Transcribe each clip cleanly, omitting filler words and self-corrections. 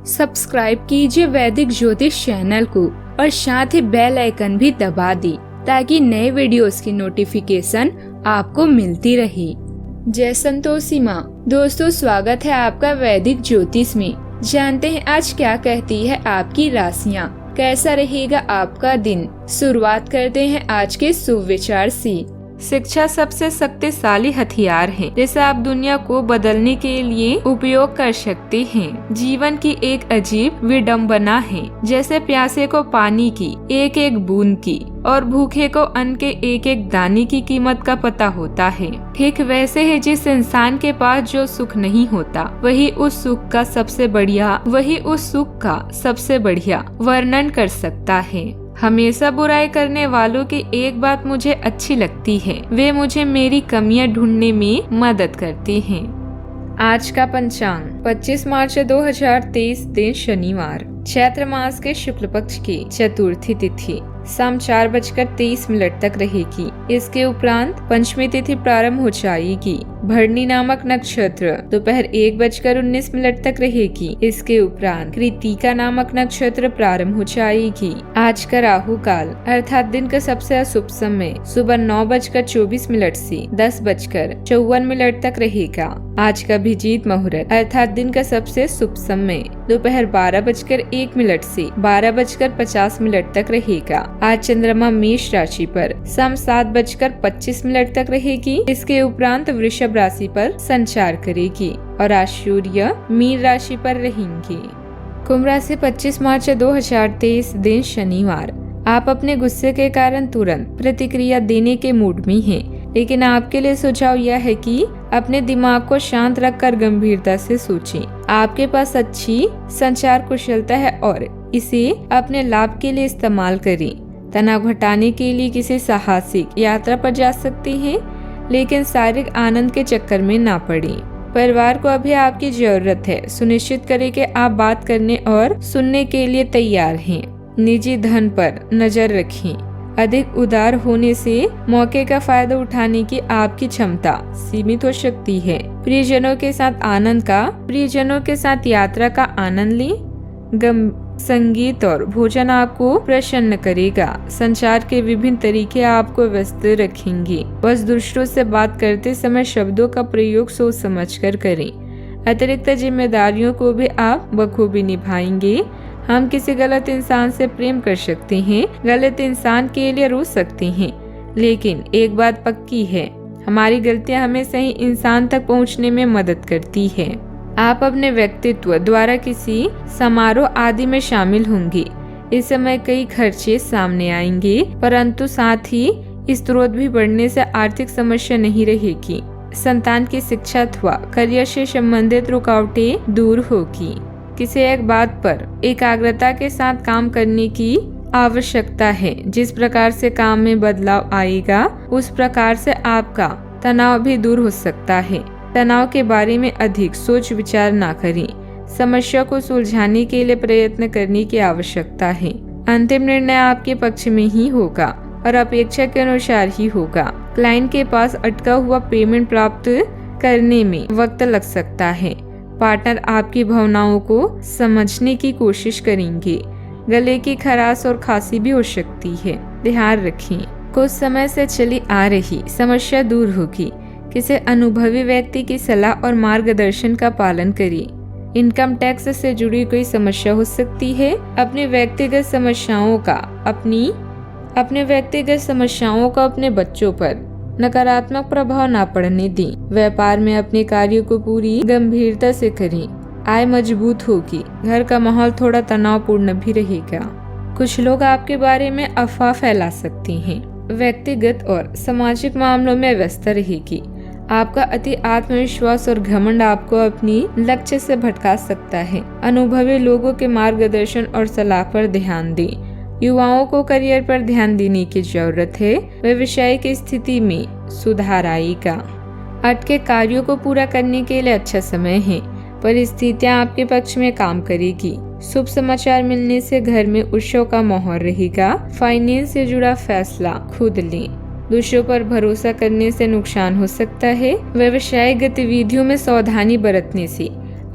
Subscribe कीजिए वैदिक ज्योतिष चैनल को और साथ ही बेल आइकन भी दबा दी ताकि नए वीडियोस की नोटिफिकेशन आपको मिलती रहे। जय संतोषी माँ। दोस्तों, स्वागत है आपका वैदिक ज्योतिष में। जानते हैं आज क्या कहती है आपकी राशियाँ, कैसा रहेगा आपका दिन। शुरुआत करते हैं आज के शुभ विचार से। शिक्षा सबसे शक्तिशाली हथियार है जिसे आप दुनिया को बदलने के लिए उपयोग कर सकते हैं। जीवन की एक अजीब विडंबना है, जैसे प्यासे को पानी की एक एक बूंद की और भूखे को अन्न के एक एक दाने की कीमत का पता होता है। ठीक वैसे है, जिस इंसान के पास जो सुख नहीं होता वही उस सुख का सबसे बढ़िया वर्णन कर सकता है। हमेशा बुराई करने वालों की एक बात मुझे अच्छी लगती है, वे मुझे मेरी कमियां ढूंढने में मदद करती हैं। आज का पंचांग 25 मार्च 2023, दिन शनिवार, चैत्र मास के शुक्ल पक्ष की चतुर्थी तिथि शाम 4:23 तक रहेगी। इसके उपरांत पंचमी तिथि प्रारंभ हो जाएगी। भरणी नामक नक्षत्र दोपहर 1:19 तक रहेगी। इसके उपरांत कृतिका नामक नक्षत्र प्रारंभ हो जाएगी। आज का राहु काल अर्थात दिन का सबसे अशुभ समय सुबह 9:24 से 10:54 तक रहेगा। आज का अभिजीत मुहूर्त अर्थात दिन का सबसे शुभ समय दोपहर 12:01 से 12:50 तक रहेगा। आज चंद्रमा मेष राशि पर शाम 7:25 तक रहेगी। इसके उपरांत वृषभ राशि पर संचार करेगी और आज सूर्य मीन राशि पर रहेंगे। कुंभ राशि 25 मार्च 2023, दिन शनिवार। आप अपने गुस्से के कारण तुरंत प्रतिक्रिया देने के मूड में हैं, लेकिन आपके लिए सुझाव यह है कि अपने दिमाग को शांत रखकर गंभीरता से सोचें। आपके पास अच्छी संचार कुशलता है और इसे अपने लाभ के लिए इस्तेमाल करें। तनाव घटाने के लिए किसी साहसिक यात्रा पर जा सकते हैं, लेकिन शारीरिक आनंद के चक्कर में ना पड़ें। परिवार को अभी आपकी जरूरत है। सुनिश्चित करें कि आप बात करने और सुनने के लिए तैयार हैं। निजी धन पर नजर रखें। अधिक उदार होने से मौके का फायदा उठाने की आपकी क्षमता सीमित हो सकती है। प्रियजनों के साथ यात्रा का आनंद लें। संगीत और भोजन आपको प्रसन्न करेगा। संचार के विभिन्न तरीके आपको व्यस्त रखेंगे। बस दूसरों से बात करते समय शब्दों का प्रयोग सोच समझकर करें। अतिरिक्त जिम्मेदारियों को भी आप बखूबी निभाएंगे। हम किसी गलत इंसान से प्रेम कर सकते हैं, गलत इंसान के लिए रो सकते हैं, लेकिन एक बात पक्की है, हमारी गलतियां हमें सही इंसान तक पहुंचने में मदद करती है। आप अपने व्यक्तित्व द्वारा किसी समारोह आदि में शामिल होंगे। इस समय कई खर्चे सामने आएंगे, परंतु साथ ही स्रोत भी बढ़ने से आर्थिक समस्या नहीं रहेगी। संतान की शिक्षा अथवा करियर से संबंधित रुकावटें दूर होगी। किसी एक बात पर एकाग्रता के साथ काम करने की आवश्यकता है। जिस प्रकार से काम में बदलाव आएगा, उस प्रकार से आपका तनाव भी दूर हो सकता है। तनाव के बारे में अधिक सोच विचार ना करें। समस्या को सुलझाने के लिए प्रयत्न करने की आवश्यकता है। अंतिम निर्णय आपके पक्ष में ही होगा और अपेक्षा के अनुसार ही होगा। क्लाइंट के पास अटका हुआ पेमेंट प्राप्त करने में वक्त लग सकता है। पार्टनर आपकी भावनाओं को समझने की कोशिश करेंगे। गले की खराश और खांसी भी हो सकती है, ध्यान रखें। कुछ समय से चली आ रही समस्या दूर होगी। किसी अनुभवी व्यक्ति की सलाह और मार्गदर्शन का पालन करें। इनकम टैक्स से जुड़ी कोई समस्या हो सकती है। अपने व्यक्तिगत समस्याओं का अपने बच्चों पर नकारात्मक प्रभाव ना पड़ने दें। व्यापार में अपने कार्यों को पूरी गंभीरता से करें। आय मजबूत होगी। घर का माहौल थोड़ा तनावपूर्ण भी रहेगा। कुछ लोग आपके बारे में अफवाह फैला सकते हैं। व्यक्तिगत और सामाजिक मामलों में व्यस्त रहेगी। आपका अति आत्मविश्वास और घमंड आपको अपनी लक्ष्य से भटका सकता है। अनुभवी लोगों के मार्गदर्शन और सलाह पर ध्यान दें। युवाओं को करियर पर ध्यान देने की जरूरत है। व्यवसायिक स्थिति में सुधार आएगा। अटके कार्यों को पूरा करने के लिए अच्छा समय है। परिस्थितियां आपके पक्ष में काम करेगी। शुभ समाचार मिलने से घर में उत्सव का माहौल रहेगा। फाइनेंस से जुड़ा फैसला खुद लें। दूसरों पर भरोसा करने से नुकसान हो सकता है। व्यवसायिक गतिविधियों में सावधानी बरतने से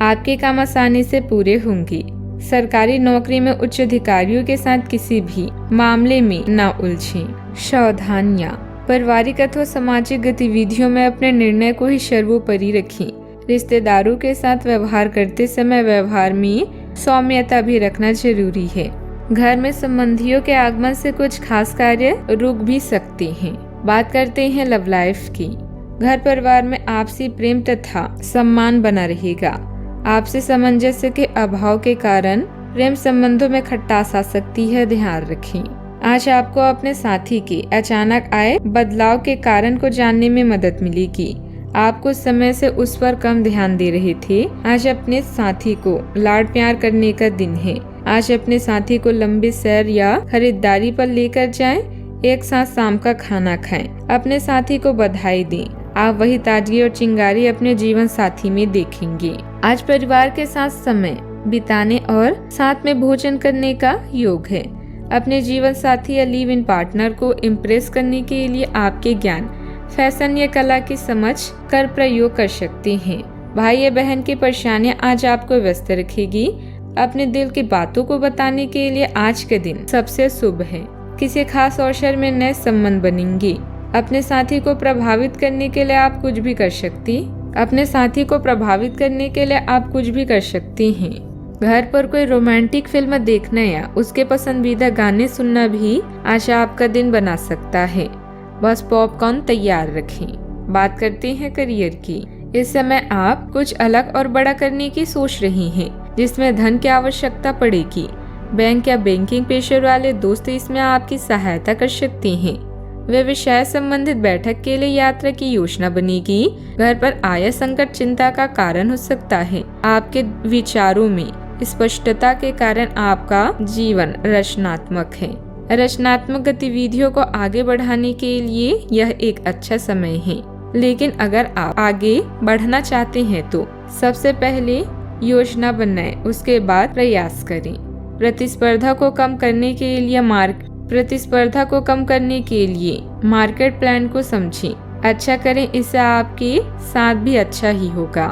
आपके काम आसानी से पूरे होंगे। सरकारी नौकरी में उच्च अधिकारियों के साथ किसी भी मामले में न उलझें। सावधानियां, पारिवारिक अथवा सामाजिक गतिविधियों में अपने निर्णय को ही सर्वोपरि रखें। रिश्तेदारों के साथ व्यवहार करते समय व्यवहार में सौम्यता भी रखना जरूरी है। घर में संबंधियों के आगमन से कुछ खास कार्य रुक भी सकते हैं। बात करते हैं लव लाइफ की। घर परिवार में आपसी प्रेम तथा सम्मान बना रहेगा। आपसी सामंजस्य के अभाव के कारण प्रेम संबंधों में खटास आ सकती है, ध्यान रखें। आज आपको अपने साथी के अचानक आए बदलाव के कारण को जानने में मदद मिलेगी। आप कुछ समय से उस पर कम ध्यान दे रहे थे। आज अपने साथी को लाड प्यार करने का दिन है। आज अपने साथी को लंबी सैर या खरीदारी पर लेकर जाएं। एक साथ शाम का खाना खाएं। अपने साथी को बधाई दें। आप वही ताजगी और चिंगारी अपने जीवन साथी में देखेंगे। आज परिवार के साथ समय बिताने और साथ में भोजन करने का योग है। अपने जीवन साथी या लिव इन पार्टनर को इम्प्रेस करने के लिए आपके ज्ञान, फैशन या कला की समझ कर प्रयोग कर सकते हैं। भाई या बहन की परेशानियां आज आपको व्यस्त रखेगी। अपने दिल की बातों को बताने के लिए आज के दिन सबसे शुभ है। किसी खास अवसर में नए संबंध बनेंगे। अपने साथी को प्रभावित करने के लिए आप कुछ भी कर सकती हैं। घर पर कोई रोमांटिक फिल्म देखना या उसके पसंदीदा गाने सुनना भी आज आपका दिन बना सकता है। बस पॉपकॉर्न तैयार रखें। बात करते हैं करियर की। इस समय आप कुछ अलग और बड़ा करने की सोच रही हैं, जिसमें धन की आवश्यकता पड़ेगी। बैंक या बैंकिंग पेशे वाले दोस्त इसमें आपकी सहायता कर सकते हैं। व्यवसाय संबंधित बैठक के लिए यात्रा की योजना बनेगी। घर पर आया संकट चिंता का कारण हो सकता है। आपके विचारों में स्पष्टता के कारण आपका जीवन रचनात्मक है। रचनात्मक गतिविधियों को आगे बढ़ाने के लिए यह एक अच्छा समय है। लेकिन अगर आप आगे बढ़ना चाहते हैं तो सबसे पहले योजना बनाएं, उसके बाद प्रयास करें। प्रतिस्पर्धा को कम करने के लिए मार्केट प्लान को समझें। अच्छा करें, इससे आपके साथ भी अच्छा ही होगा।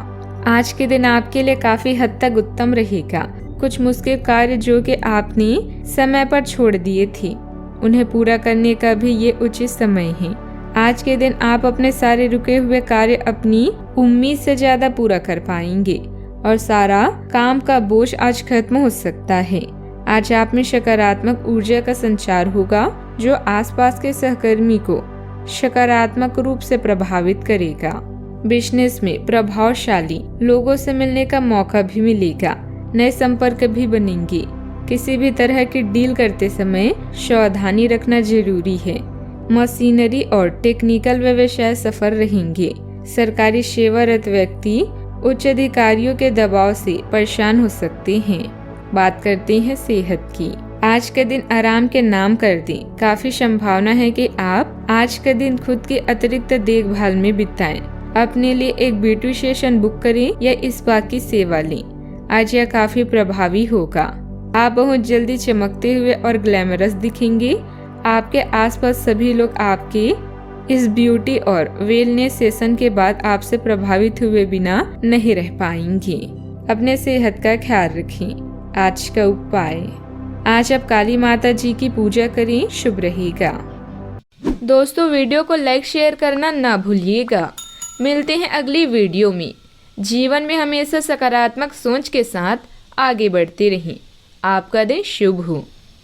आज के दिन आपके लिए काफी हद तक उत्तम रहेगा। कुछ मुश्किल कार्य जो कि आपने समय पर छोड़ दिए थे, उन्हें पूरा करने का भी ये उचित समय है। आज के दिन आप अपने सारे रुके हुए कार्य अपनी उम्मीद से ज्यादा पूरा कर पाएंगे और सारा काम का बोझ आज खत्म हो सकता है। आज आप में सकारात्मक ऊर्जा का संचार होगा, जो आसपास के सहकर्मी को सकारात्मक रूप से प्रभावित करेगा। बिजनेस में प्रभावशाली लोगों से मिलने का मौका भी मिलेगा। नए संपर्क भी बनेंगे। किसी भी तरह की डील करते समय सावधानी रखना जरूरी है। मशीनरी और टेक्निकल व्यवसाय सफल रहेंगे। सरकारी सेवारत व्यक्ति उच्च अधिकारियों के दबाव से परेशान हो सकते हैं। बात करते हैं सेहत की। आज के दिन आराम के नाम कर दें। काफी संभावना है कि आप आज का दिन खुद की अतिरिक्त देखभाल में बिताएं। अपने लिए एक ब्यूटी सेशन बुक करें या इस बात की सेवा लें। आज यह काफी प्रभावी होगा। आप बहुत जल्दी चमकते हुए और ग्लैमरस दिखेंगे। आपके आसपास सभी लोग आपके इस ब्यूटी और वेलनेस सेशन के बाद आपसे प्रभावित हुए बिना नहीं रह पाएंगे। अपने सेहत का ख्याल रखें। आज का उपाय, आज आप काली माता जी की पूजा करें, शुभ रहेगा। दोस्तों, वीडियो को लाइक शेयर करना ना भूलिएगा। मिलते हैं अगली वीडियो में। जीवन में हमेशा सकारात्मक सोच के साथ आगे बढ़ते रहें। आपका दिन शुभ हो।